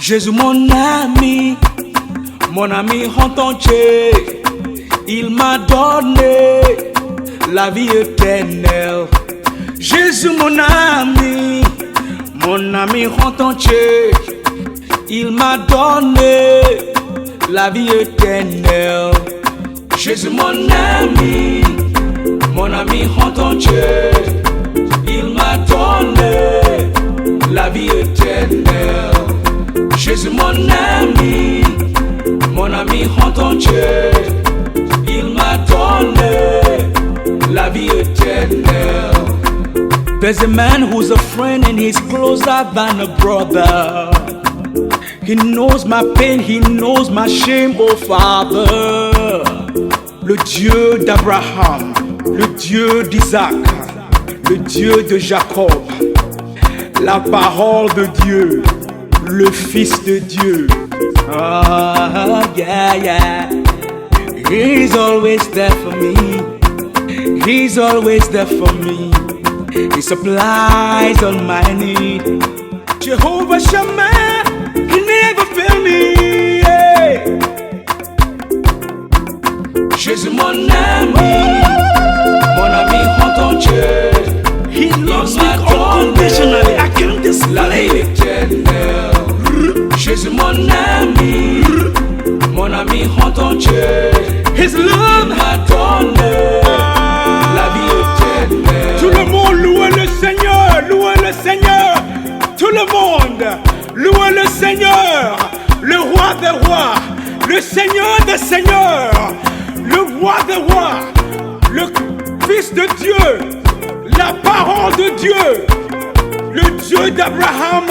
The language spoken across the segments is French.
Jésus mon ami entier, il m'a donné la vie éternelle. Jésus mon ami entier, il m'a donné la vie éternelle. Jésus mon ami entier, il m'a donné la vie éternelle. Jésus mon ami entier, il m'a donné la vie éternelle. There's a man who's a friend and he's closer than a brother. He knows my pain, he knows my shame, oh Father. Le Dieu d'Abraham, le Dieu d'Isaac, le Dieu de Jacob, la parole de Dieu, le Fils de Dieu. Oh, yeah, yeah. He's always there for me. He's always there for me. He supplies all my need. Jehovah Shammah, he never fail me. Yeah. Jésus mon ami entier, he loves me unconditionally. I can't display it. Jésus mon ami entier, his love m'a donné la vie éternelle. Tout le monde loue le Seigneur, loue le Seigneur. Tout le monde loue le Seigneur, le roi des rois, le Seigneur des seigneurs, le roi des rois, le Fils de Dieu, la parole de Dieu, le Dieu d'Abraham,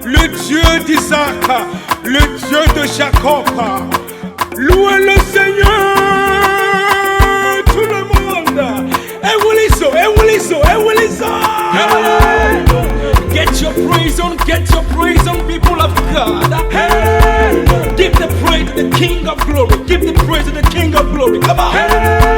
le Dieu d'Isaac, le Dieu de Jacob. Louez le Seigneur, tout le monde. Et Get your praise on, people of God. Hey. Give the praise to the King of Glory. Give the praise to the King of Glory. Come on. Hey.